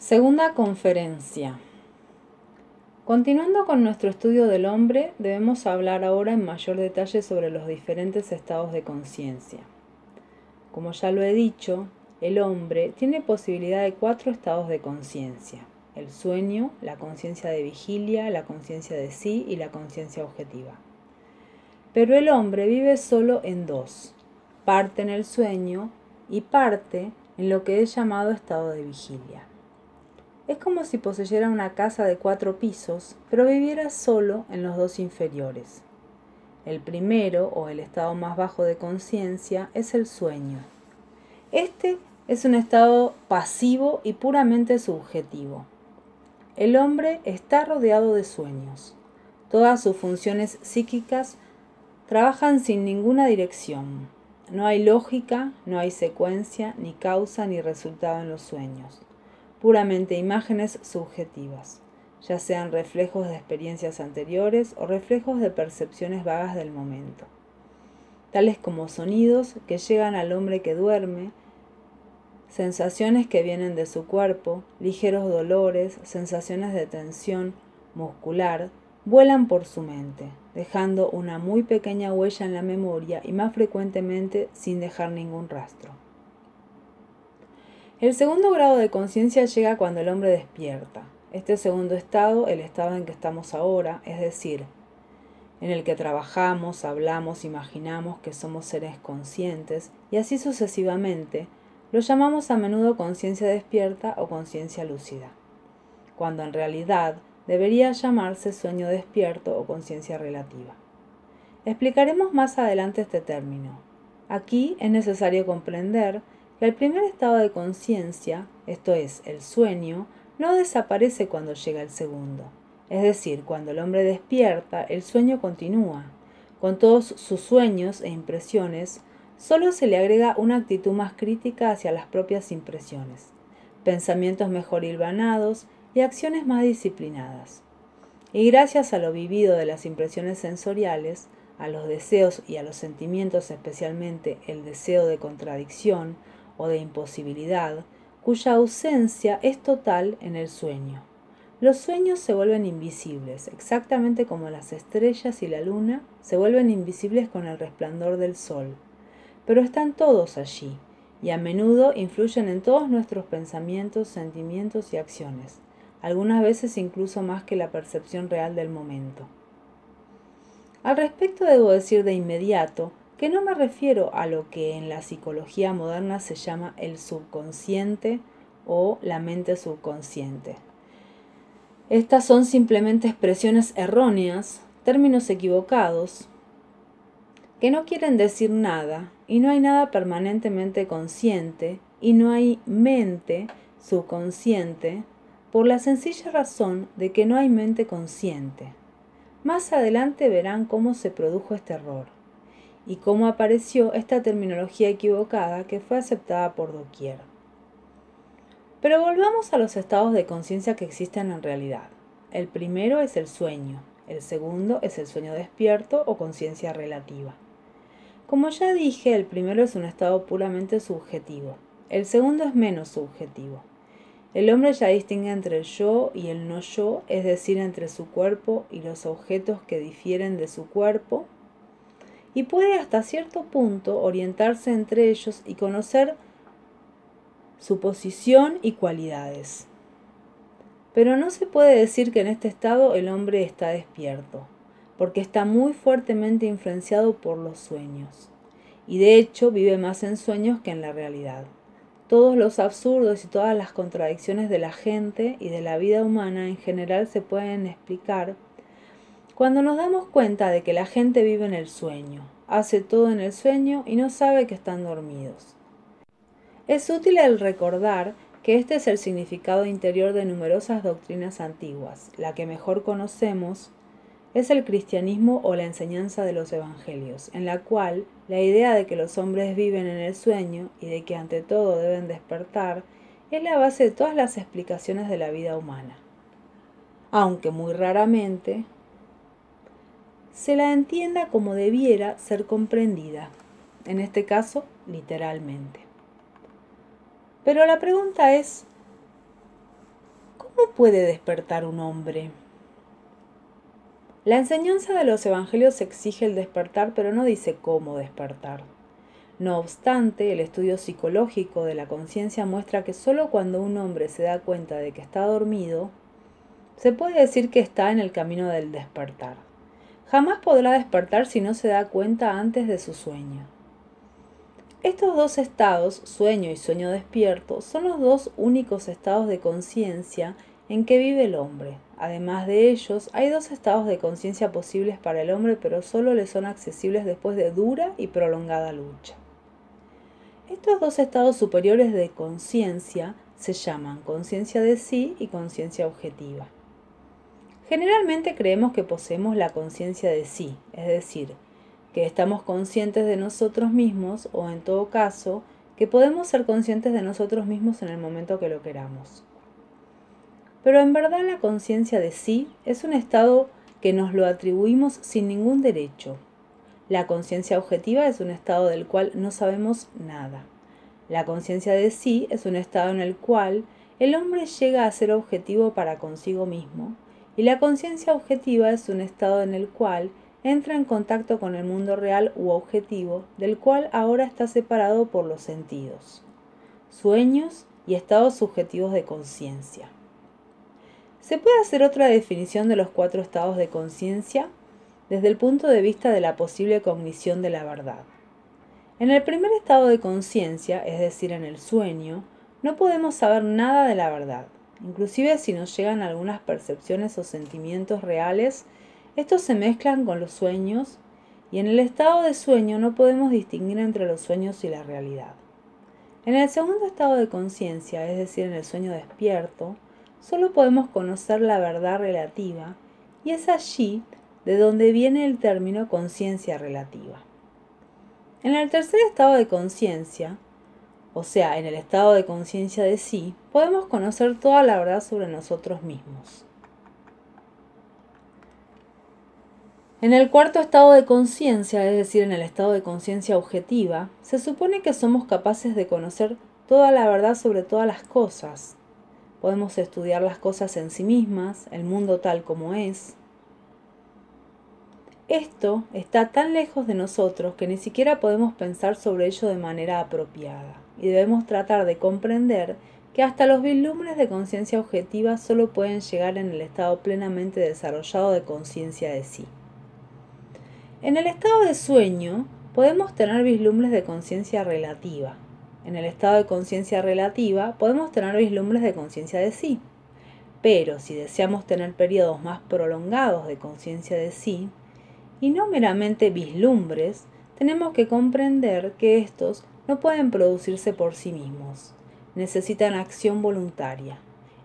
Segunda conferencia. Continuando con nuestro estudio del hombre, debemos hablar ahora en mayor detalle sobre los diferentes estados de conciencia. Como ya lo he dicho, el hombre tiene posibilidad de 4 estados de conciencia: el sueño, la conciencia de vigilia, la conciencia de sí y la conciencia objetiva. Pero el hombre vive solo en 2, parte en el sueño y parte en lo que es llamado estado de vigilia. Es como si poseyera una casa de 4 pisos, pero viviera solo en los 2 inferiores. El primero, o el estado más bajo de conciencia, es el sueño. Este es un estado pasivo y puramente subjetivo. El hombre está rodeado de sueños. Todas sus funciones psíquicas trabajan sin ninguna dirección. No hay lógica, no hay secuencia, ni causa ni resultado en los sueños. Puramente imágenes subjetivas, ya sean reflejos de experiencias anteriores o reflejos de percepciones vagas del momento, tales como sonidos que llegan al hombre que duerme, sensaciones que vienen de su cuerpo, ligeros dolores, sensaciones de tensión muscular, vuelan por su mente, dejando una muy pequeña huella en la memoria y más frecuentemente sin dejar ningún rastro. El segundo grado de conciencia llega cuando el hombre despierta. Este segundo estado, el estado en que estamos ahora, es decir, en el que trabajamos, hablamos, imaginamos que somos seres conscientes, y así sucesivamente, lo llamamos a menudo conciencia despierta o conciencia lúcida, cuando en realidad debería llamarse sueño despierto o conciencia relativa. Explicaremos más adelante este término. Aquí es necesario comprender que el primer estado de conciencia, esto es, el sueño, no desaparece cuando llega el segundo. Es decir, cuando el hombre despierta, el sueño continúa. Con todos sus sueños e impresiones, solo se le agrega una actitud más crítica hacia las propias impresiones, pensamientos mejor hilvanados y acciones más disciplinadas. Y gracias a lo vivido de las impresiones sensoriales, a los deseos y a los sentimientos, especialmente el deseo de contradicción o de imposibilidad, cuya ausencia es total en el sueño. Los sueños se vuelven invisibles, exactamente como las estrellas y la luna se vuelven invisibles con el resplandor del sol. Pero están todos allí, y a menudo influyen en todos nuestros pensamientos, sentimientos y acciones, algunas veces incluso más que la percepción real del momento. Al respecto debo decir de inmediato que no me refiero a lo que en la psicología moderna se llama el subconsciente o la mente subconsciente. Estas son simplemente expresiones erróneas, términos equivocados, que no quieren decir nada, y no hay nada permanentemente consciente, y no hay mente subconsciente, por la sencilla razón de que no hay mente consciente. Más adelante verán cómo se produjo este error y cómo apareció esta terminología equivocada que fue aceptada por doquier. Pero volvamos a los estados de conciencia que existen en realidad. El primero es el sueño, el segundo es el sueño despierto o conciencia relativa. Como ya dije, el primero es un estado puramente subjetivo, el segundo es menos subjetivo. El hombre ya distingue entre el yo y el no yo, es decir, entre su cuerpo y los objetos que difieren de su cuerpo, y puede hasta cierto punto orientarse entre ellos y conocer su posición y cualidades. Pero no se puede decir que en este estado el hombre está despierto, porque está muy fuertemente influenciado por los sueños, y de hecho vive más en sueños que en la realidad. Todos los absurdos y todas las contradicciones de la gente y de la vida humana en general se pueden explicar cuando nos damos cuenta de que la gente vive en el sueño, hace todo en el sueño y no sabe que están dormidos. Es útil el recordar que este es el significado interior de numerosas doctrinas antiguas. La que mejor conocemos es el cristianismo o la enseñanza de los evangelios, en la cual la idea de que los hombres viven en el sueño y de que ante todo deben despertar es la base de todas las explicaciones de la vida humana, aunque muy raramente se la entienda como debiera ser comprendida, en este caso literalmente. Pero la pregunta es, puede despertar un hombre? La enseñanza de los evangelios exige el despertar, pero no dice cómo despertar. No obstante, el estudio psicológico de la conciencia muestra que solo cuando un hombre se da cuenta de que está dormido, se puede decir que está en el camino del despertar. Jamás podrá despertar si no se da cuenta antes de su sueño. Estos dos estados, sueño y sueño despierto, son los dos únicos estados de conciencia en que vive el hombre. Además de ellos, hay dos estados de conciencia posibles para el hombre, pero solo le son accesibles después de dura y prolongada lucha. Estos dos estados superiores de conciencia se llaman conciencia de sí y conciencia objetiva. Generalmente creemos que poseemos la conciencia de sí, es decir, que estamos conscientes de nosotros mismos o, en todo caso, que podemos ser conscientes de nosotros mismos en el momento que lo queramos. Pero en verdad la conciencia de sí es un estado que nos lo atribuimos sin ningún derecho. La conciencia objetiva es un estado del cual no sabemos nada. La conciencia de sí es un estado en el cual el hombre llega a ser objetivo para consigo mismo, y la conciencia objetiva es un estado en el cual entra en contacto con el mundo real u objetivo, del cual ahora está separado por los sentidos, sueños y estados subjetivos de conciencia. ¿Se puede hacer otra definición de los 4 estados de conciencia? Desde el punto de vista de la posible cognición de la verdad. En el primer estado de conciencia, es decir, en el sueño, no podemos saber nada de la verdad. Inclusive si nos llegan algunas percepciones o sentimientos reales, estos se mezclan con los sueños, y en el estado de sueño no podemos distinguir entre los sueños y la realidad. En el segundo estado de conciencia, es decir, en el sueño despierto, solo podemos conocer la verdad relativa, y es allí de donde viene el término conciencia relativa. En el tercer estado de conciencia, o sea, en el estado de conciencia de sí, podemos conocer toda la verdad sobre nosotros mismos. En el cuarto estado de conciencia, es decir, en el estado de conciencia objetiva, se supone que somos capaces de conocer toda la verdad sobre todas las cosas. Podemos estudiar las cosas en sí mismas, el mundo tal como es. Esto está tan lejos de nosotros que ni siquiera podemos pensar sobre ello de manera apropiada, y debemos tratar de comprender que hasta los vislumbres de conciencia objetiva solo pueden llegar en el estado plenamente desarrollado de conciencia de sí. En el estado de sueño podemos tener vislumbres de conciencia relativa. En el estado de conciencia relativa podemos tener vislumbres de conciencia de sí. Pero si deseamos tener periodos más prolongados de conciencia de sí, y no meramente vislumbres, tenemos que comprender que estos no pueden producirse por sí mismos. Necesitan acción voluntaria.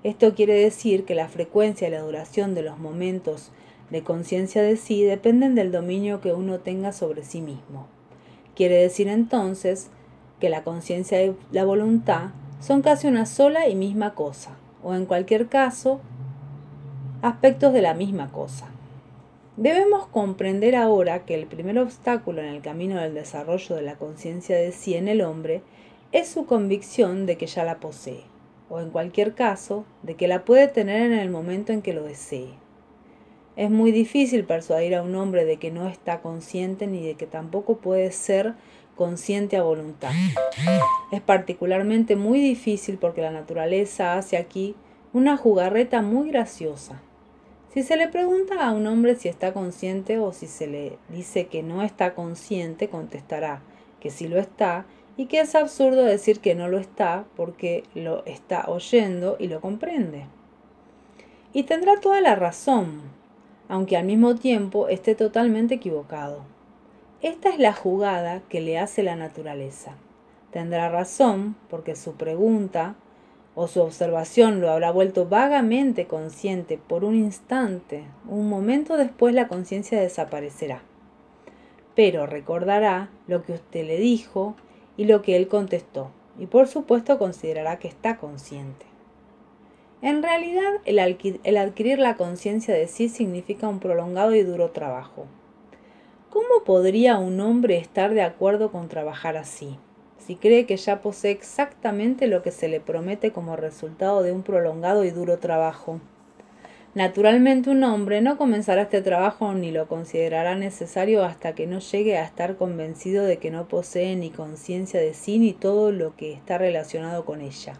Esto quiere decir que la frecuencia y la duración de los momentos de conciencia de sí dependen del dominio que uno tenga sobre sí mismo. Quiere decir entonces que la conciencia y la voluntad son casi una sola y misma cosa, o en cualquier caso, aspectos de la misma cosa. Debemos comprender ahora que el primer obstáculo en el camino del desarrollo de la conciencia de sí en el hombre es su convicción de que ya la posee, o en cualquier caso, de que la puede tener en el momento en que lo desee. Es muy difícil persuadir a un hombre de que no está consciente ni de que tampoco puede ser consciente a voluntad. Es particularmente muy difícil porque la naturaleza hace aquí una jugarreta muy graciosa. Si se le pregunta a un hombre si está consciente o si se le dice que no está consciente, contestará que sí lo está y que es absurdo decir que no lo está porque lo está oyendo y lo comprende. Y tendrá toda la razón, aunque al mismo tiempo esté totalmente equivocado. Esta es la jugada que le hace la naturaleza. Tendrá razón porque su pregunta o su observación lo habrá vuelto vagamente consciente por un instante. Un momento después la conciencia desaparecerá. Pero recordará lo que usted le dijo y lo que él contestó, y por supuesto considerará que está consciente. En realidad, el adquirir la conciencia de sí significa un prolongado y duro trabajo. ¿Cómo podría un hombre estar de acuerdo con trabajar así? y cree que ya posee exactamente lo que se le promete como resultado de un prolongado y duro trabajo. Naturalmente, un hombre no comenzará este trabajo ni lo considerará necesario hasta que no llegue a estar convencido de que no posee ni conciencia de sí ni todo lo que está relacionado con ella,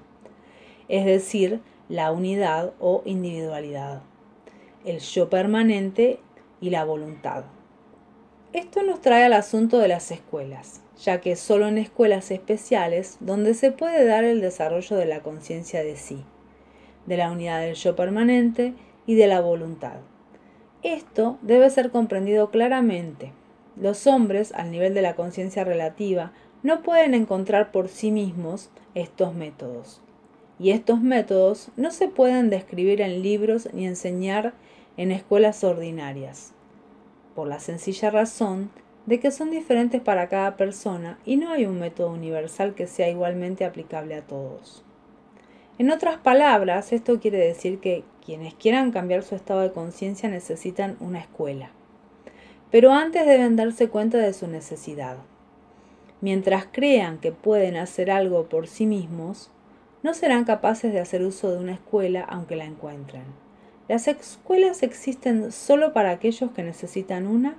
es decir, la unidad o individualidad, el yo permanente y la voluntad. Esto nos trae al asunto de las escuelas, ya que es solo en escuelas especiales donde se puede dar el desarrollo de la conciencia de sí, de la unidad del yo permanente y de la voluntad. Esto debe ser comprendido claramente. Los hombres, al nivel de la conciencia relativa, no pueden encontrar por sí mismos estos métodos. Y estos métodos no se pueden describir en libros ni enseñar en escuelas ordinarias, por la sencilla razón de que son diferentes para cada persona y no hay un método universal que sea igualmente aplicable a todos. En otras palabras, esto quiere decir que quienes quieran cambiar su estado de conciencia necesitan una escuela, pero antes deben darse cuenta de su necesidad. Mientras crean que pueden hacer algo por sí mismos, no serán capaces de hacer uso de una escuela aunque la encuentren. Las escuelas existen solo para aquellos que necesitan una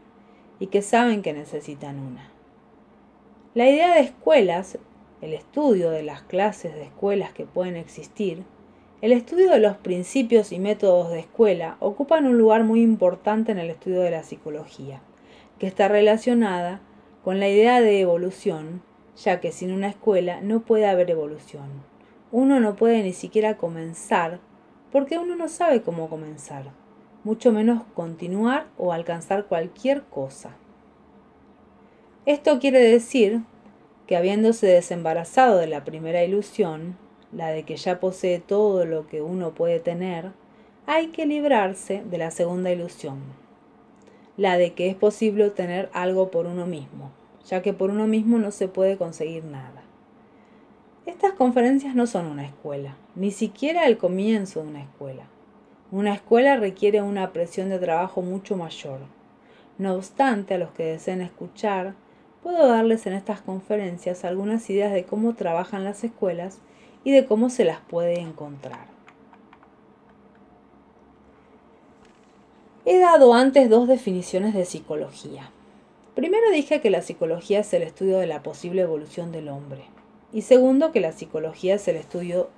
y que saben que necesitan una. La idea de escuelas, el estudio de las clases de escuelas que pueden existir, el estudio de los principios y métodos de escuela ocupan un lugar muy importante en el estudio de la psicología, que está relacionada con la idea de evolución, ya que sin una escuela no puede haber evolución. Uno no puede ni siquiera comenzar porque uno no sabe cómo comenzar, mucho menos continuar o alcanzar cualquier cosa. Esto quiere decir que habiéndose desembarazado de la primera ilusión, la de que ya posee todo lo que uno puede tener, hay que librarse de la segunda ilusión, la de que es posible obtener algo por uno mismo, ya que por uno mismo no se puede conseguir nada. Estas conferencias no son una escuela, ni siquiera el comienzo de una escuela. Una escuela requiere una presión de trabajo mucho mayor. No obstante, a los que deseen escuchar, puedo darles en estas conferencias algunas ideas de cómo trabajan las escuelas y de cómo se las puede encontrar. He dado antes dos definiciones de psicología. Primero dije que la psicología es el estudio de la posible evolución del hombre. Y segundo, que la psicología es el estudio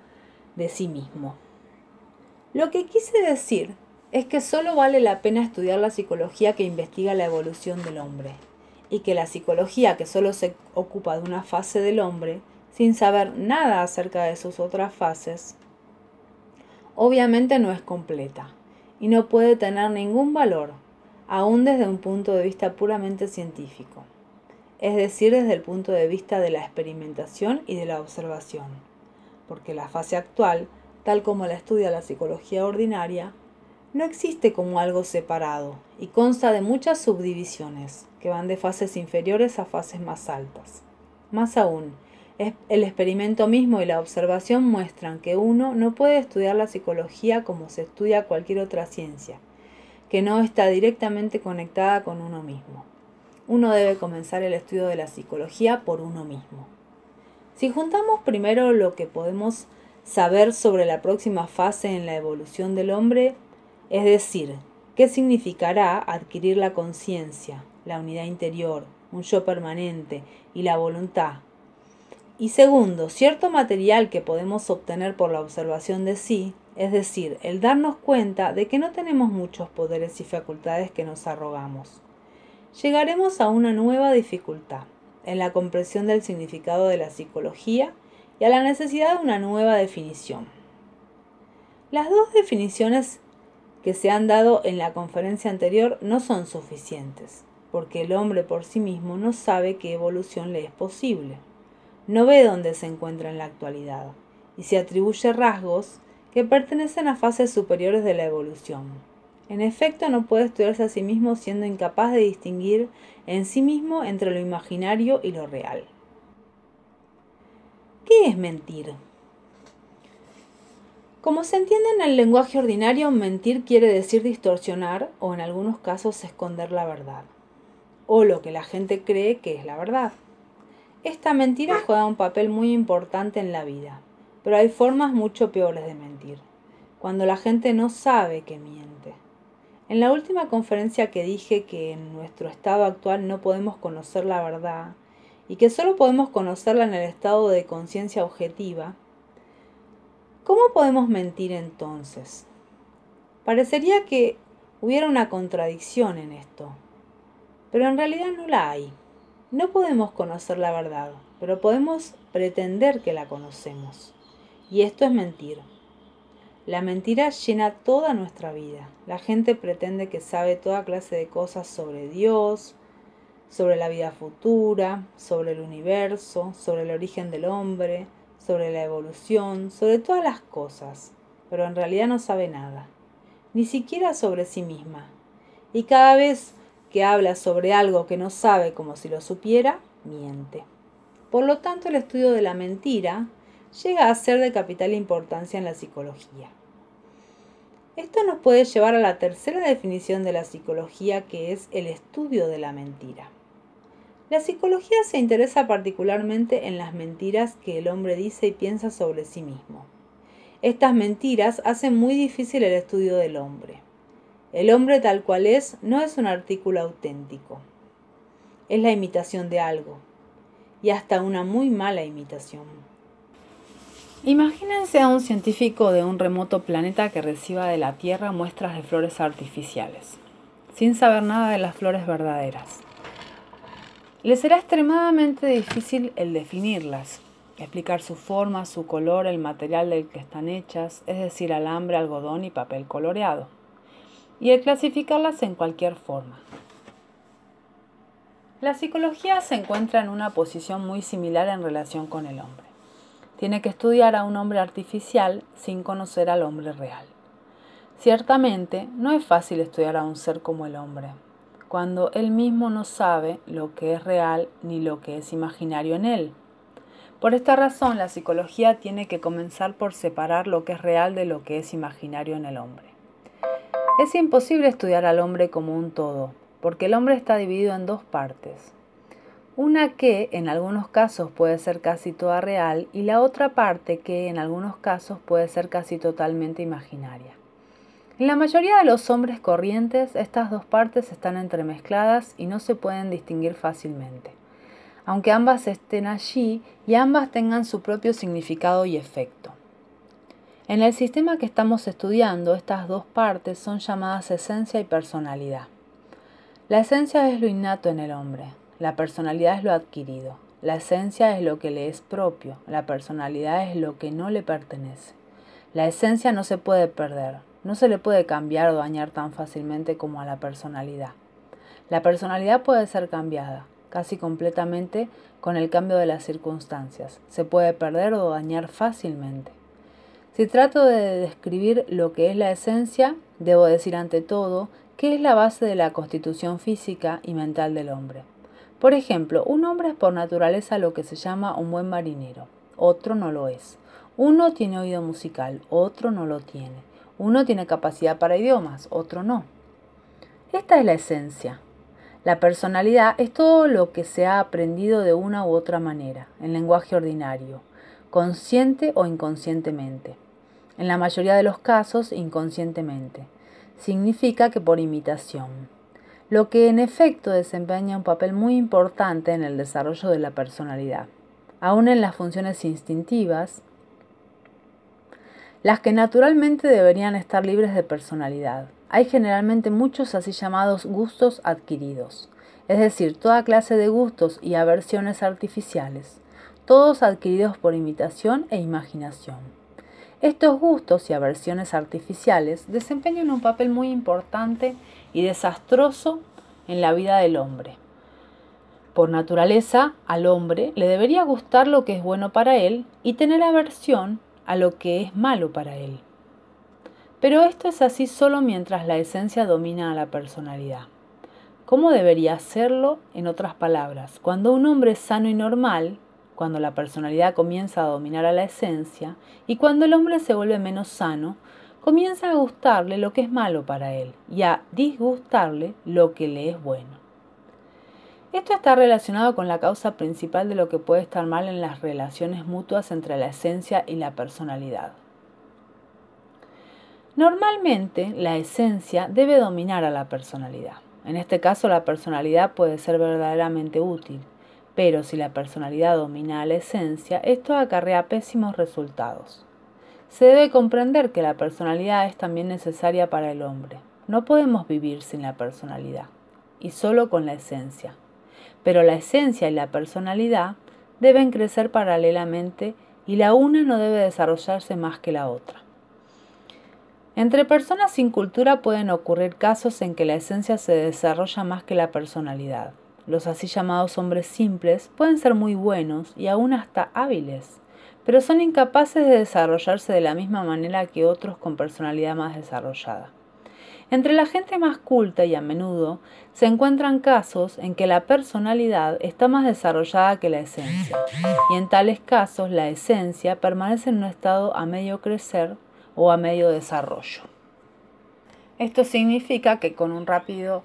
de sí mismo. Lo que quise decir es que solo vale la pena estudiar la psicología que investiga la evolución del hombre, y que la psicología que solo se ocupa de una fase del hombre, sin saber nada acerca de sus otras fases, obviamente no es completa, y no puede tener ningún valor, aún desde un punto de vista puramente científico, es decir, desde el punto de vista de la experimentación y de la observación, porque la fase actual, tal como la estudia la psicología ordinaria, no existe como algo separado y consta de muchas subdivisiones que van de fases inferiores a fases más altas. Más aún, el experimento mismo y la observación muestran que uno no puede estudiar la psicología como se estudia cualquier otra ciencia, que no está directamente conectada con uno mismo. Uno debe comenzar el estudio de la psicología por uno mismo. Si juntamos primero lo que podemos saber sobre la próxima fase en la evolución del hombre, es decir, qué significará adquirir la conciencia, la unidad interior, un yo permanente y la voluntad. Y segundo, cierto material que podemos obtener por la observación de sí, es decir, el darnos cuenta de que no tenemos muchos poderes y facultades que nos arrogamos. Llegaremos a una nueva dificultad, en la comprensión del significado de la psicología y a la necesidad de una nueva definición. Las dos definiciones que se han dado en la conferencia anterior no son suficientes, porque el hombre por sí mismo no sabe qué evolución le es posible, no ve dónde se encuentra en la actualidad, y se atribuye rasgos que pertenecen a fases superiores de la evolución. En efecto, no puede estudiarse a sí mismo siendo incapaz de distinguir en sí mismo entre lo imaginario y lo real. ¿Qué es mentir? Como se entiende en el lenguaje ordinario, mentir quiere decir distorsionar o en algunos casos esconder la verdad, o lo que la gente cree que es la verdad. Esta mentira juega un papel muy importante en la vida, pero hay formas mucho peores de mentir, cuando la gente no sabe que miente. En la última conferencia que dije que en nuestro estado actual no podemos conocer la verdad y que solo podemos conocerla en el estado de conciencia objetiva, ¿cómo podemos mentir entonces? Parecería que hubiera una contradicción en esto, pero en realidad no la hay. No podemos conocer la verdad, pero podemos pretender que la conocemos. Y esto es mentir. La mentira llena toda nuestra vida. La gente pretende que sabe toda clase de cosas sobre Dios, sobre la vida futura, sobre el universo, sobre el origen del hombre, sobre la evolución, sobre todas las cosas, pero en realidad no sabe nada, ni siquiera sobre sí misma. Y cada vez que habla sobre algo que no sabe como si lo supiera, miente. Por lo tanto, el estudio de la mentira llega a ser de capital importancia en la psicología. Esto nos puede llevar a la tercera definición de la psicología, que es el estudio de la mentira. La psicología se interesa particularmente en las mentiras que el hombre dice y piensa sobre sí mismo. Estas mentiras hacen muy difícil el estudio del hombre. El hombre tal cual es no es un artículo auténtico. Es la imitación de algo, y hasta una muy mala imitación. Imagínense a un científico de un remoto planeta que reciba de la Tierra muestras de flores artificiales, sin saber nada de las flores verdaderas. Le será extremadamente difícil el definirlas, explicar su forma, su color, el material del que están hechas, es decir, alambre, algodón y papel coloreado, y el clasificarlas en cualquier forma. La psicología se encuentra en una posición muy similar en relación con el hombre. Tiene que estudiar a un hombre artificial sin conocer al hombre real. Ciertamente, no es fácil estudiar a un ser como el hombre, cuando él mismo no sabe lo que es real ni lo que es imaginario en él. Por esta razón, la psicología tiene que comenzar por separar lo que es real de lo que es imaginario en el hombre. Es imposible estudiar al hombre como un todo, porque el hombre está dividido en dos partes. Una que en algunos casos puede ser casi toda real y la otra parte que en algunos casos puede ser casi totalmente imaginaria. En la mayoría de los hombres corrientes, estas dos partes están entremezcladas y no se pueden distinguir fácilmente, aunque ambas estén allí y ambas tengan su propio significado y efecto. En el sistema que estamos estudiando, estas dos partes son llamadas esencia y personalidad. La esencia es lo innato en el hombre, la personalidad es lo adquirido. La esencia es lo que le es propio, la personalidad es lo que no le pertenece. La esencia no se puede perder, no se le puede cambiar o dañar tan fácilmente como a la personalidad. La personalidad puede ser cambiada, casi completamente, con el cambio de las circunstancias. Se puede perder o dañar fácilmente. Si trato de describir lo que es la esencia, debo decir ante todo que es la base de la constitución física y mental del hombre. Por ejemplo, un hombre es por naturaleza lo que se llama un buen marinero, otro no lo es. Uno tiene oído musical, otro no lo tiene. Uno tiene capacidad para idiomas, otro no. Esta es la esencia. La personalidad es todo lo que se ha aprendido de una u otra manera, en lenguaje ordinario, consciente o inconscientemente. En la mayoría de los casos, inconscientemente. Significa que por imitación. Lo que en efecto desempeña un papel muy importante en el desarrollo de la personalidad. Aún en las funciones instintivas, las que naturalmente deberían estar libres de personalidad. Hay generalmente muchos así llamados gustos adquiridos, es decir, toda clase de gustos y aversiones artificiales, todos adquiridos por imitación e imaginación. Estos gustos y aversiones artificiales desempeñan un papel muy importante y desastroso en la vida del hombre. Por naturaleza, al hombre le debería gustar lo que es bueno para él y tener aversión a lo que es malo para él. Pero esto es así solo mientras la esencia domina a la personalidad. ¿Cómo debería serlo? En otras palabras, cuando un hombre es sano y normal, cuando la personalidad comienza a dominar a la esencia, y cuando el hombre se vuelve menos sano, comienza a gustarle lo que es malo para él y a disgustarle lo que le es bueno. Esto está relacionado con la causa principal de lo que puede estar mal en las relaciones mutuas entre la esencia y la personalidad. Normalmente, la esencia debe dominar a la personalidad. En este caso, la personalidad puede ser verdaderamente útil, pero si la personalidad domina a la esencia, esto acarrea pésimos resultados. Se debe comprender que la personalidad es también necesaria para el hombre. No podemos vivir sin la personalidad, y solo con la esencia. Pero la esencia y la personalidad deben crecer paralelamente y la una no debe desarrollarse más que la otra. Entre personas sin cultura pueden ocurrir casos en que la esencia se desarrolla más que la personalidad. Los así llamados hombres simples pueden ser muy buenos y aún hasta hábiles, pero son incapaces de desarrollarse de la misma manera que otros con personalidad más desarrollada. Entre la gente más culta y a menudo se encuentran casos en que la personalidad está más desarrollada que la esencia, y en tales casos la esencia permanece en un estado a medio crecer o a medio desarrollo. Esto significa que con un rápido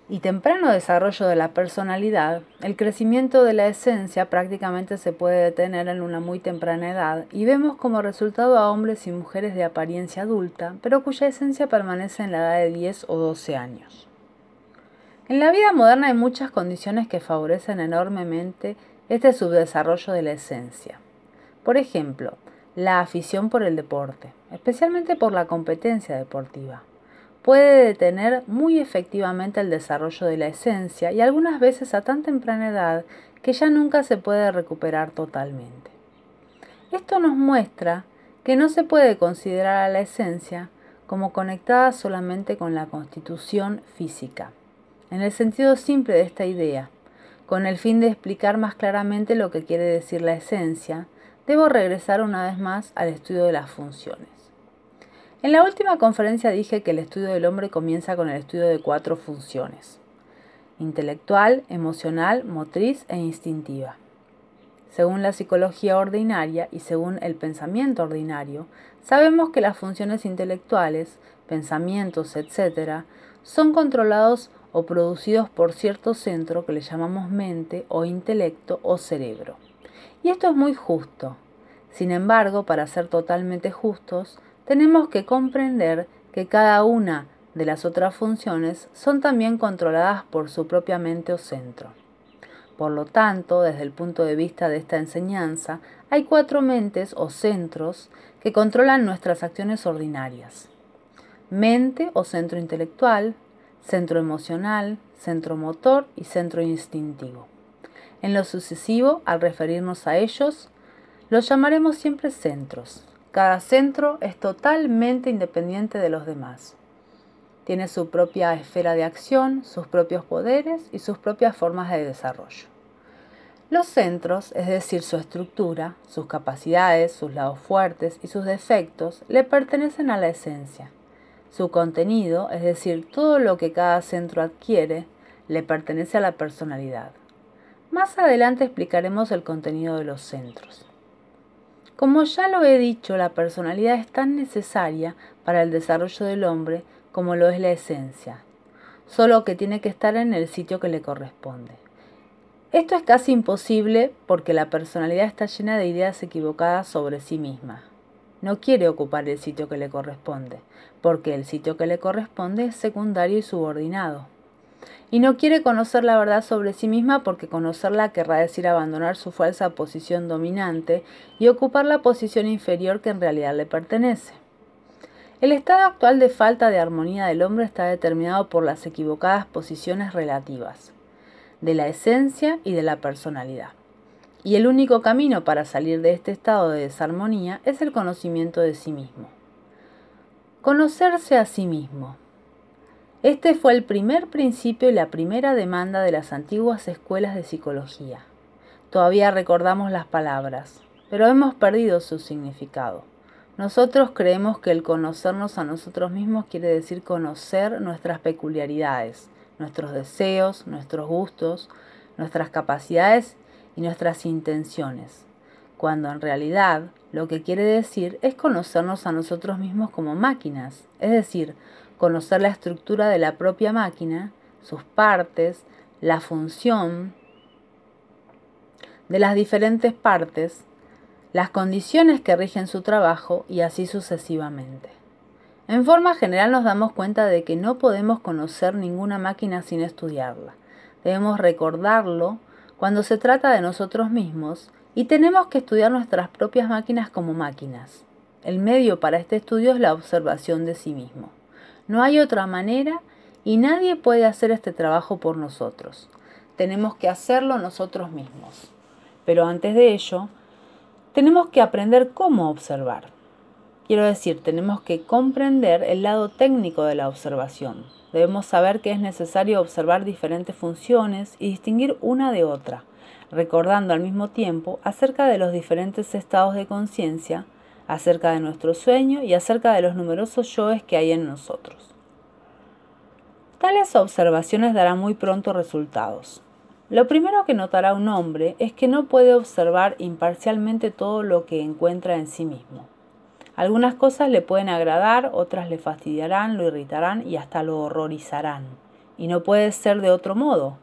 y temprano desarrollo de la personalidad, el crecimiento de la esencia prácticamente se puede detener en una muy temprana edad y vemos como resultado a hombres y mujeres de apariencia adulta, pero cuya esencia permanece en la edad de 10 o 12 años. En la vida moderna hay muchas condiciones que favorecen enormemente este subdesarrollo de la esencia. Por ejemplo, la afición por el deporte, especialmente por la competencia deportiva, puede detener muy efectivamente el desarrollo de la esencia y algunas veces a tan temprana edad que ya nunca se puede recuperar totalmente. Esto nos muestra que no se puede considerar a la esencia como conectada solamente con la constitución física, en el sentido simple de esta idea. Con el fin de explicar más claramente lo que quiere decir la esencia, debo regresar una vez más al estudio de las funciones. En la última conferencia dije que el estudio del hombre comienza con el estudio de 4 funciones: intelectual, emocional, motriz e instintiva. Según la psicología ordinaria y según el pensamiento ordinario, sabemos que las funciones intelectuales, pensamientos, etc., son controlados o producidos por cierto centro que le llamamos mente o intelecto o cerebro. Y esto es muy justo. Sin embargo, para ser totalmente justos, tenemos que comprender que cada una de las otras funciones son también controladas por su propia mente o centro. Por lo tanto, desde el punto de vista de esta enseñanza, hay 4 mentes o centros que controlan nuestras acciones ordinarias: mente o centro intelectual, centro emocional, centro motor y centro instintivo. En lo sucesivo, al referirnos a ellos, los llamaremos siempre centros. Cada centro es totalmente independiente de los demás. Tiene su propia esfera de acción, sus propios poderes y sus propias formas de desarrollo. Los centros, es decir, su estructura, sus capacidades, sus lados fuertes y sus defectos, le pertenecen a la esencia. Su contenido, es decir, todo lo que cada centro adquiere, le pertenece a la personalidad. Más adelante explicaremos el contenido de los centros. Como ya lo he dicho, la personalidad es tan necesaria para el desarrollo del hombre como lo es la esencia, solo que tiene que estar en el sitio que le corresponde. Esto es casi imposible porque la personalidad está llena de ideas equivocadas sobre sí misma. No quiere ocupar el sitio que le corresponde, porque el sitio que le corresponde es secundario y subordinado. Y no quiere conocer la verdad sobre sí misma porque conocerla querrá decir abandonar su falsa posición dominante y ocupar la posición inferior que en realidad le pertenece. El estado actual de falta de armonía del hombre está determinado por las equivocadas posiciones relativas de la esencia y de la personalidad. Y el único camino para salir de este estado de desarmonía es el conocimiento de sí mismo. Conocerse a sí mismo. Este fue el primer principio y la primera demanda de las antiguas escuelas de psicología. Todavía recordamos las palabras, pero hemos perdido su significado. Nosotros creemos que el conocernos a nosotros mismos quiere decir conocer nuestras peculiaridades, nuestros deseos, nuestros gustos, nuestras capacidades y nuestras intenciones, cuando en realidad lo que quiere decir es conocernos a nosotros mismos como máquinas, es decir, conocer la estructura de la propia máquina, sus partes, la función de las diferentes partes, las condiciones que rigen su trabajo y así sucesivamente. En forma general nos damos cuenta de que no podemos conocer ninguna máquina sin estudiarla. Debemos recordarlo cuando se trata de nosotros mismos y tenemos que estudiar nuestras propias máquinas como máquinas. El medio para este estudio es la observación de sí mismo. No hay otra manera y nadie puede hacer este trabajo por nosotros. Tenemos que hacerlo nosotros mismos. Pero antes de ello, tenemos que aprender cómo observar. Quiero decir, tenemos que comprender el lado técnico de la observación. Debemos saber que es necesario observar diferentes funciones y distinguir una de otra, recordando al mismo tiempo acerca de los diferentes estados de conciencia, acerca de nuestro sueño y acerca de los numerosos yoes que hay en nosotros. Tales observaciones darán muy pronto resultados. Lo primero que notará un hombre es que no puede observar imparcialmente todo lo que encuentra en sí mismo. Algunas cosas le pueden agradar, otras le fastidiarán, lo irritarán y hasta lo horrorizarán. Y no puede ser de otro modo.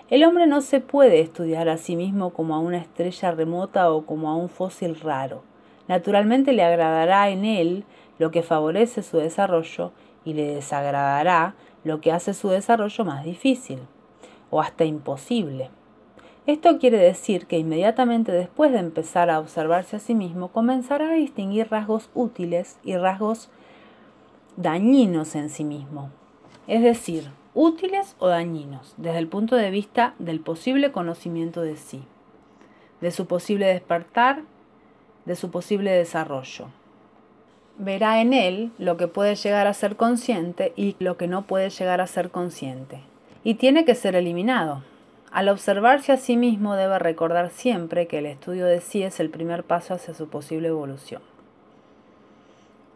El hombre no se puede estudiar a sí mismo como a una estrella remota o como a un fósil raro. Naturalmente le agradará en él lo que favorece su desarrollo y le desagradará lo que hace su desarrollo más difícil o hasta imposible. Esto quiere decir que inmediatamente después de empezar a observarse a sí mismo, comenzará a distinguir rasgos útiles y rasgos dañinos en sí mismo. Es decir, útiles o dañinos, desde el punto de vista del posible conocimiento de sí, de su posible despertar, de su posible desarrollo. Verá en él lo que puede llegar a ser consciente y lo que no puede llegar a ser consciente. Y tiene que ser eliminado. Al observarse a sí mismo debe recordar siempre que el estudio de sí es el primer paso hacia su posible evolución.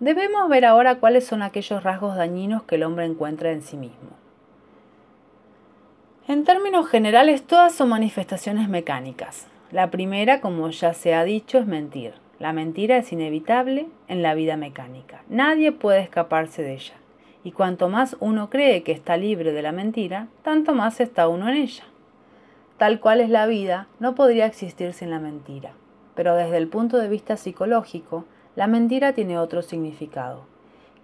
Debemos ver ahora cuáles son aquellos rasgos dañinos que el hombre encuentra en sí mismo. En términos generales, todas son manifestaciones mecánicas. La primera, como ya se ha dicho, es mentir. La mentira es inevitable en la vida mecánica. Nadie puede escaparse de ella. Y cuanto más uno cree que está libre de la mentira, tanto más está uno en ella. Tal cual es la vida, no podría existir sin la mentira. Pero desde el punto de vista psicológico, la mentira tiene otro significado.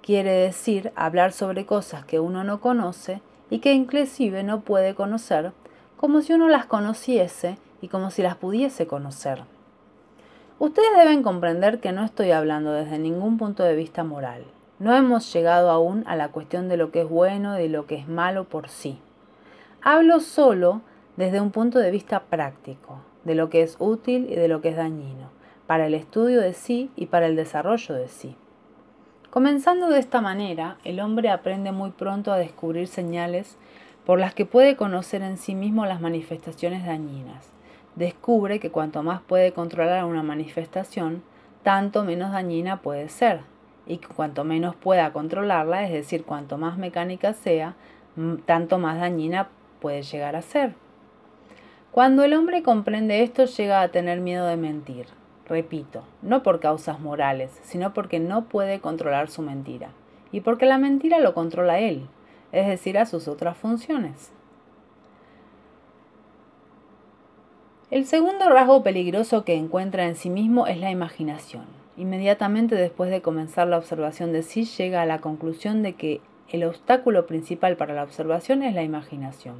Quiere decir hablar sobre cosas que uno no conoce y que inclusive no puede conocer, como si uno las conociese y como si las pudiese conocer. Ustedes deben comprender que no estoy hablando desde ningún punto de vista moral. No hemos llegado aún a la cuestión de lo que es bueno y de lo que es malo por sí. Hablo solo desde un punto de vista práctico, de lo que es útil y de lo que es dañino, para el estudio de sí y para el desarrollo de sí. Comenzando de esta manera, el hombre aprende muy pronto a descubrir señales por las que puede conocer en sí mismo las manifestaciones dañinas. Descubre que cuanto más puede controlar una manifestación, tanto menos dañina puede ser, y que cuanto menos pueda controlarla, es decir, cuanto más mecánica sea, tanto más dañina puede llegar a ser. Cuando el hombre comprende esto, llega a tener miedo de mentir. Repito, no por causas morales, sino porque no puede controlar su mentira, y porque la mentira lo controla él, es decir, a sus otras funciones. El segundo rasgo peligroso que encuentra en sí mismo es la imaginación. Inmediatamente después de comenzar la observación de sí, llega a la conclusión de que el obstáculo principal para la observación es la imaginación.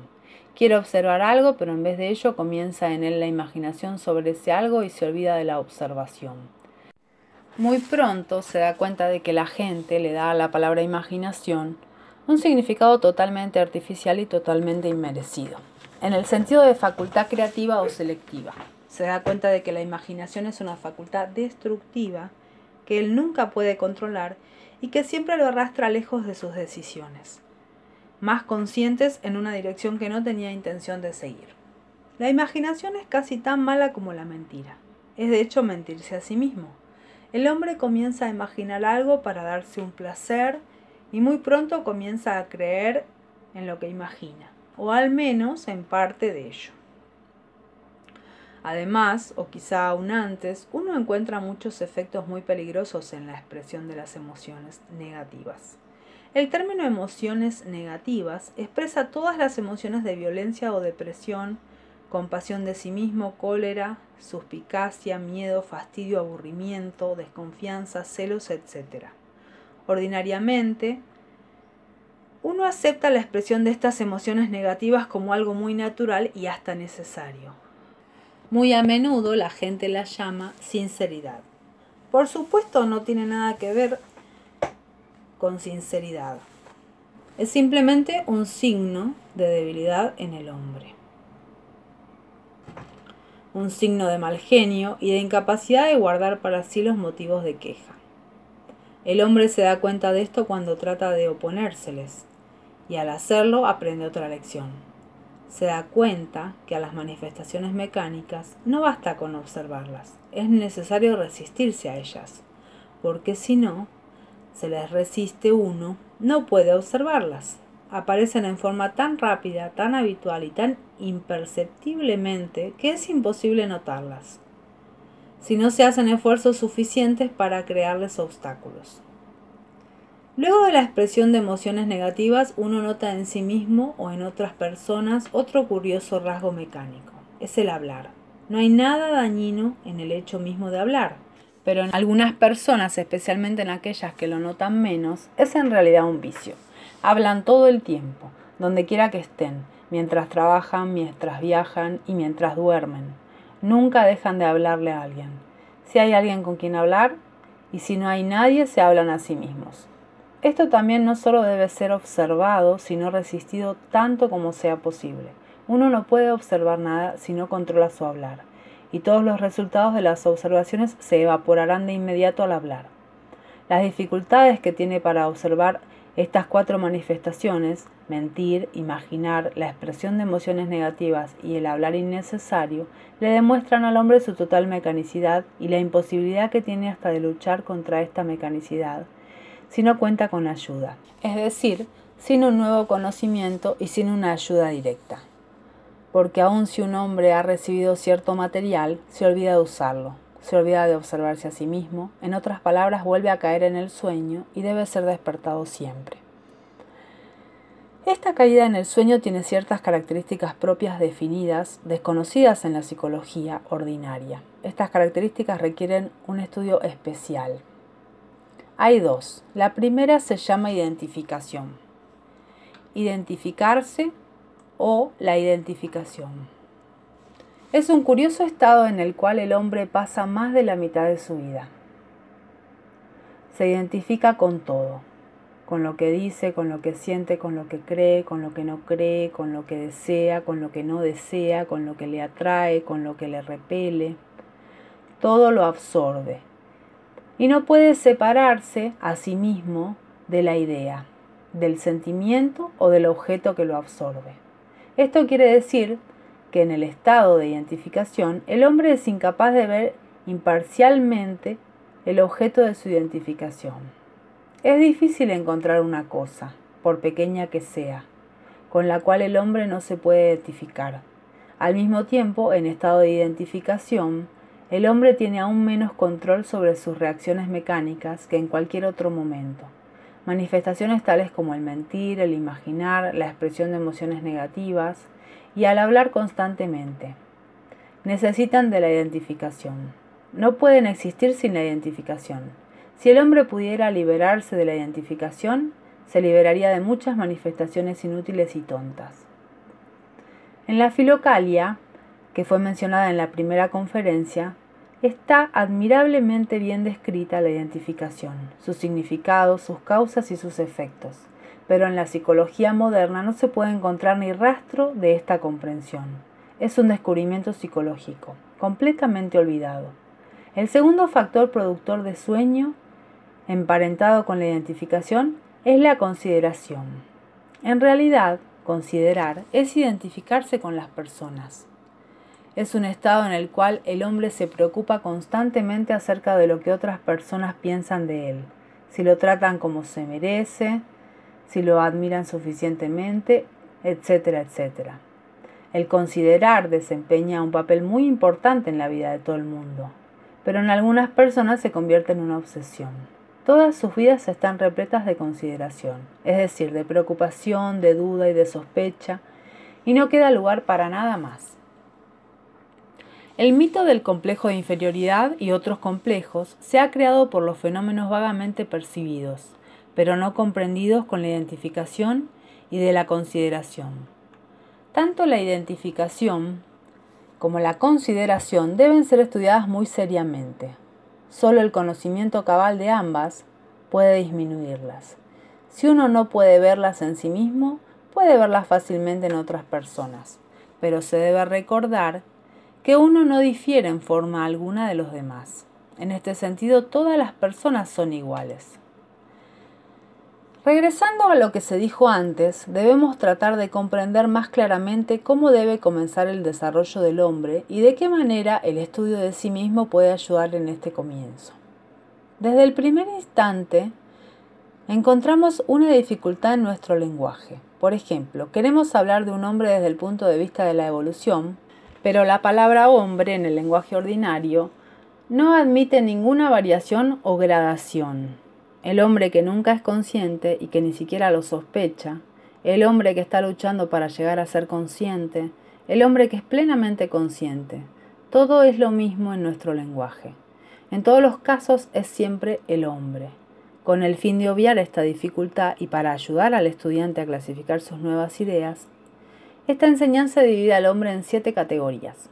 Quiere observar algo, pero en vez de ello comienza en él la imaginación sobre ese algo y se olvida de la observación. Muy pronto se da cuenta de que la gente le da a la palabra imaginación un significado totalmente artificial y totalmente inmerecido, en el sentido de facultad creativa o selectiva. Se da cuenta de que la imaginación es una facultad destructiva que él nunca puede controlar y que siempre lo arrastra lejos de sus decisiones, más conscientes en una dirección que no tenía intención de seguir. La imaginación es casi tan mala como la mentira. Es de hecho mentirse a sí mismo. El hombre comienza a imaginar algo para darse un placer y muy pronto comienza a creer en lo que imagina, o al menos en parte de ello. Además, o quizá aún antes, uno encuentra muchos efectos muy peligrosos en la expresión de las emociones negativas. El término emociones negativas expresa todas las emociones de violencia o depresión, compasión de sí mismo, cólera, suspicacia, miedo, fastidio, aburrimiento, desconfianza, celos, etc. Ordinariamente, uno acepta la expresión de estas emociones negativas como algo muy natural y hasta necesario. Muy a menudo la gente las llama sinceridad. Por supuesto, no tiene nada que ver con sinceridad. Es simplemente un signo de debilidad en el hombre. Un signo de mal genio y de incapacidad de guardar para sí los motivos de queja. El hombre se da cuenta de esto cuando trata de oponérseles, y al hacerlo aprende otra lección. Se da cuenta que a las manifestaciones mecánicas no basta con observarlas, es necesario resistirse a ellas, porque si no se les resiste uno, no puede observarlas. Aparecen en forma tan rápida, tan habitual y tan imperceptiblemente que es imposible notarlas, si no se hacen esfuerzos suficientes para crearles obstáculos. Luego de la expresión de emociones negativas, uno nota en sí mismo o en otras personas otro curioso rasgo mecánico, es el hablar. No hay nada dañino en el hecho mismo de hablar, pero en algunas personas, especialmente en aquellas que lo notan menos, es en realidad un vicio. Hablan todo el tiempo, donde quiera que estén, mientras trabajan, mientras viajan y mientras duermen. Nunca dejan de hablarle a alguien. Si hay alguien con quien hablar, y si no hay nadie, se hablan a sí mismos. Esto también no solo debe ser observado, sino resistido tanto como sea posible. Uno no puede observar nada si no controla su hablar, y todos los resultados de las observaciones se evaporarán de inmediato al hablar. Las dificultades que tiene para observar estas 4 manifestaciones, mentir, imaginar, la expresión de emociones negativas y el hablar innecesario, le demuestran al hombre su total mecanicidad y la imposibilidad que tiene hasta de luchar contra esta mecanicidad, si no cuenta con ayuda, es decir, sin un nuevo conocimiento y sin una ayuda directa. Porque aun si un hombre ha recibido cierto material, se olvida de usarlo, se olvida de observarse a sí mismo, en otras palabras, vuelve a caer en el sueño y debe ser despertado siempre. Esta caída en el sueño tiene ciertas características propias definidas, desconocidas en la psicología ordinaria. Estas características requieren un estudio especial. Hay 2. La primera se llama identificación. Identificarse o la identificación. Es un curioso estado en el cual el hombre pasa más de la mitad de su vida. Se identifica con todo, con lo que dice, con lo que siente, con lo que cree, con lo que no cree, con lo que desea, con lo que no desea, con lo que le atrae, con lo que le repele. Todo lo absorbe. Y no puede separarse a sí mismo de la idea, del sentimiento o del objeto que lo absorbe. Esto quiere decir que en el estado de identificación el hombre es incapaz de ver imparcialmente el objeto de su identificación. Es difícil encontrar una cosa, por pequeña que sea, con la cual el hombre no se puede identificar. Al mismo tiempo, en estado de identificación, el hombre tiene aún menos control sobre sus reacciones mecánicas que en cualquier otro momento. Manifestaciones tales como el mentir, el imaginar, la expresión de emociones negativas y al hablar constantemente. Necesitan de la identificación. No pueden existir sin la identificación. Si el hombre pudiera liberarse de la identificación, se liberaría de muchas manifestaciones inútiles y tontas. En la Filocalia, que fue mencionada en la primera conferencia, está admirablemente bien descrita la identificación, su significado, sus causas y sus efectos, pero en la psicología moderna no se puede encontrar ni rastro de esta comprensión. Es un descubrimiento psicológico, completamente olvidado. El segundo factor productor de sueño, emparentado con la identificación, es la consideración. En realidad, considerar es identificarse con las personas. Es un estado en el cual el hombre se preocupa constantemente acerca de lo que otras personas piensan de él, si lo tratan como se merece, si lo admiran suficientemente, etcétera, etcétera. El considerar desempeña un papel muy importante en la vida de todo el mundo, pero en algunas personas se convierte en una obsesión. Todas sus vidas están repletas de consideración, es decir, de preocupación, de duda y de sospecha, y no queda lugar para nada más. El mito del complejo de inferioridad y otros complejos se ha creado por los fenómenos vagamente percibidos, pero no comprendidos con la identificación y de la consideración. Tanto la identificación como la consideración deben ser estudiadas muy seriamente. Solo el conocimiento cabal de ambas puede disminuirlas. Si uno no puede verlas en sí mismo, puede verlas fácilmente en otras personas, pero se debe recordar que uno no difiere en forma alguna de los demás. En este sentido, todas las personas son iguales. Regresando a lo que se dijo antes, debemos tratar de comprender más claramente cómo debe comenzar el desarrollo del hombre y de qué manera el estudio de sí mismo puede ayudar en este comienzo. Desde el primer instante, encontramos una dificultad en nuestro lenguaje. Por ejemplo, queremos hablar de un hombre desde el punto de vista de la evolución, pero la palabra hombre en el lenguaje ordinario no admite ninguna variación o gradación. El hombre que nunca es consciente y que ni siquiera lo sospecha, el hombre que está luchando para llegar a ser consciente, el hombre que es plenamente consciente. Todo es lo mismo en nuestro lenguaje. En todos los casos es siempre el hombre. Con el fin de obviar esta dificultad y para ayudar al estudiante a clasificar sus nuevas ideas, esta enseñanza divide al hombre en 7 categorías.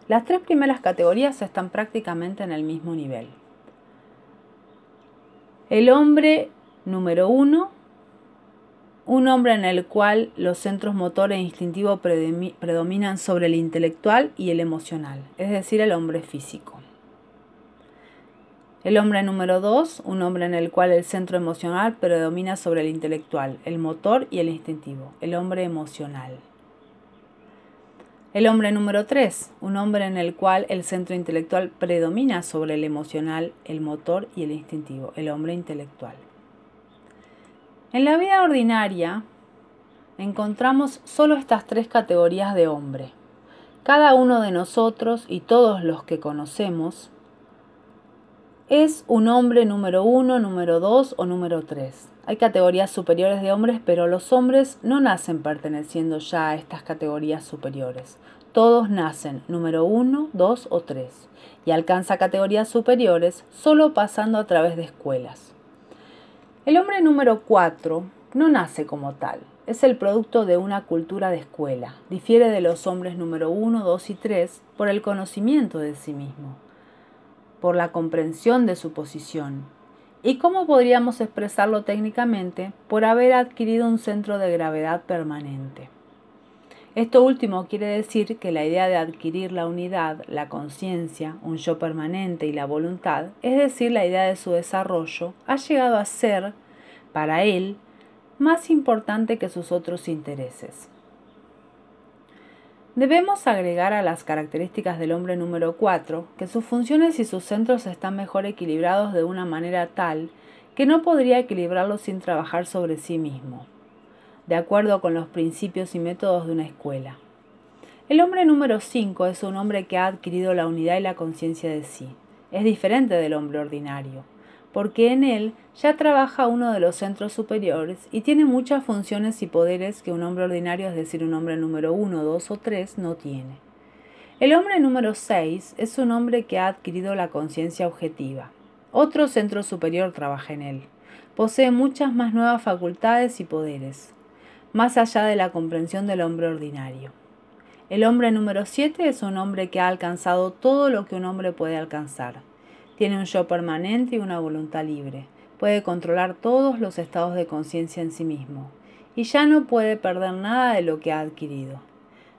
Las 3 primeras categorías están prácticamente en el mismo nivel. El hombre número 1, un hombre en el cual los centros motor e instintivo predominan sobre el intelectual y el emocional, es decir, el hombre físico. El hombre número 2, un hombre en el cual el centro emocional predomina sobre el intelectual, el motor y el instintivo, el hombre emocional. El hombre número 3, un hombre en el cual el centro intelectual predomina sobre el emocional, el motor y el instintivo, el hombre intelectual. En la vida ordinaria encontramos solo estas 3 categorías de hombre. Cada uno de nosotros y todos los que conocemos es un hombre número 1, número 2 o número 3. Hay categorías superiores de hombres, pero los hombres no nacen perteneciendo ya a estas categorías superiores. Todos nacen número 1, 2 o 3 y alcanza categorías superiores solo pasando a través de escuelas. El hombre número 4 no nace como tal, es el producto de una cultura de escuela. Difiere de los hombres número 1, 2 y 3 por el conocimiento de sí mismo, por la comprensión de su posición. ¿Y cómo podríamos expresarlo técnicamente? Por haber adquirido un centro de gravedad permanente. Esto último quiere decir que la idea de adquirir la unidad, la conciencia, un yo permanente y la voluntad, es decir, la idea de su desarrollo, ha llegado a ser, para él, más importante que sus otros intereses. Debemos agregar a las características del hombre número 4 que sus funciones y sus centros están mejor equilibrados de una manera tal que no podría equilibrarlos sin trabajar sobre sí mismo, de acuerdo con los principios y métodos de una escuela. El hombre número 5 es un hombre que ha adquirido la unidad y la conciencia de sí. Es diferente del hombre ordinario, porque en él ya trabaja uno de los centros superiores y tiene muchas funciones y poderes que un hombre ordinario, es decir, un hombre número 1, 2 o 3, no tiene. El hombre número 6 es un hombre que ha adquirido la conciencia objetiva. Otro centro superior trabaja en él. Posee muchas más nuevas facultades y poderes, más allá de la comprensión del hombre ordinario. El hombre número 7 es un hombre que ha alcanzado todo lo que un hombre puede alcanzar. Tiene un yo permanente y una voluntad libre. Puede controlar todos los estados de conciencia en sí mismo. Y ya no puede perder nada de lo que ha adquirido.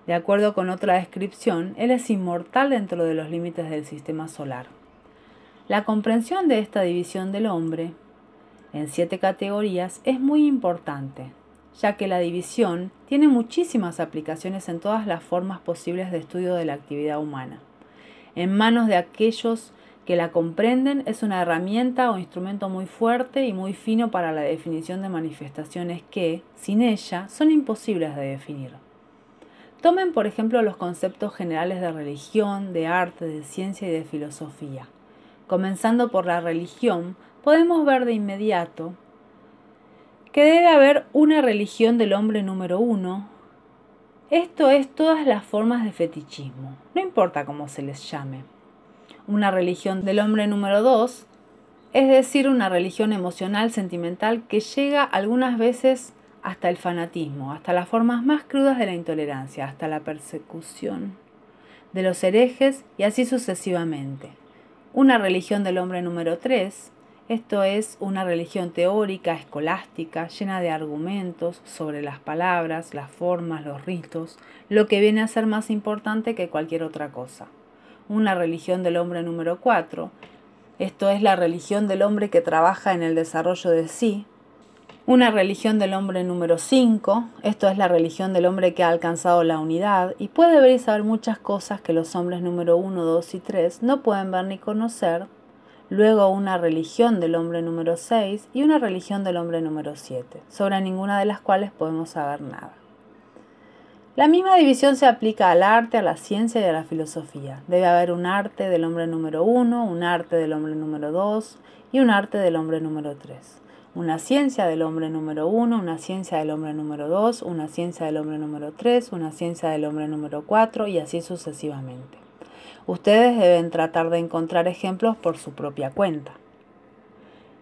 De acuerdo con otra descripción, él es inmortal dentro de los límites del sistema solar. La comprensión de esta división del hombre en 7 categorías es muy importante, ya que la división tiene muchísimas aplicaciones en todas las formas posibles de estudio de la actividad humana. En manos de aquellos que la comprenden es una herramienta o instrumento muy fuerte y muy fino para la definición de manifestaciones que, sin ella, son imposibles de definir. Tomen, por ejemplo, los conceptos generales de religión, de arte, de ciencia y de filosofía. Comenzando por la religión, podemos ver de inmediato que debe haber una religión del hombre número 1. Esto es todas las formas de fetichismo, no importa cómo se les llame. Una religión del hombre número 2, es decir, una religión emocional, sentimental, que llega algunas veces hasta el fanatismo, hasta las formas más crudas de la intolerancia, hasta la persecución de los herejes y así sucesivamente. Una religión del hombre número 3, esto es una religión teórica, escolástica, llena de argumentos sobre las palabras, las formas, los ritos, lo que viene a ser más importante que cualquier otra cosa. Una religión del hombre número 4, esto es la religión del hombre que trabaja en el desarrollo de sí. Una religión del hombre número 5, esto es la religión del hombre que ha alcanzado la unidad y puede ver y saber muchas cosas que los hombres número 1, 2 y 3 no pueden ver ni conocer. Luego una religión del hombre número 6 y una religión del hombre número 7, sobre ninguna de las cuales podemos saber nada. La misma división se aplica al arte, a la ciencia y a la filosofía. Debe haber un arte del hombre número 1, un arte del hombre número 2 y un arte del hombre número 3. Una ciencia del hombre número 1, una ciencia del hombre número 2, una ciencia del hombre número 3, una ciencia del hombre número 4 y así sucesivamente. Ustedes deben tratar de encontrar ejemplos por su propia cuenta.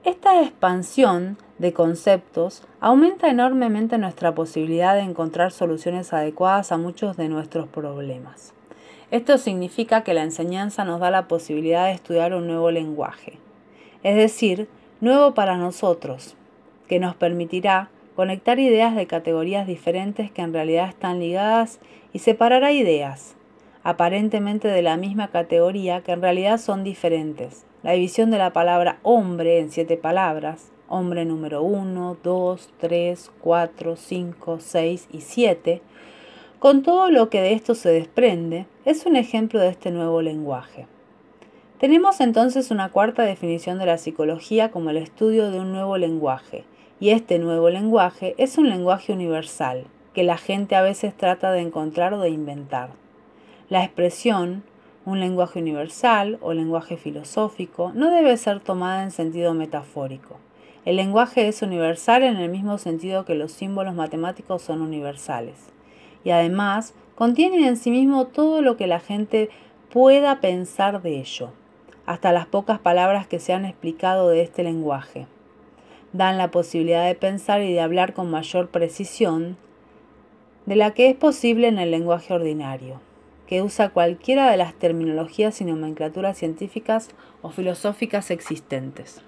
Esta expansión de conceptos aumenta enormemente nuestra posibilidad de encontrar soluciones adecuadas a muchos de nuestros problemas. Esto significa que la enseñanza nos da la posibilidad de estudiar un nuevo lenguaje, es decir, nuevo para nosotros, que nos permitirá conectar ideas de categorías diferentes que en realidad están ligadas y separará ideas, aparentemente de la misma categoría que en realidad son diferentes. La división de la palabra hombre en 7 palabras, hombre número 1, 2, 3, 4, 5, 6 y 7, con todo lo que de esto se desprende, es un ejemplo de este nuevo lenguaje. Tenemos entonces una cuarta definición de la psicología como el estudio de un nuevo lenguaje, y este nuevo lenguaje es un lenguaje universal, que la gente a veces trata de encontrar o de inventar. La expresión, un lenguaje universal o lenguaje filosófico, no debe ser tomada en sentido metafórico. El lenguaje es universal en el mismo sentido que los símbolos matemáticos son universales. Y además, contiene en sí mismo todo lo que la gente pueda pensar de ello, hasta las pocas palabras que se han explicado de este lenguaje. Dan la posibilidad de pensar y de hablar con mayor precisión de la que es posible en el lenguaje ordinario, que usa cualquiera de las terminologías y nomenclaturas científicas o filosóficas existentes.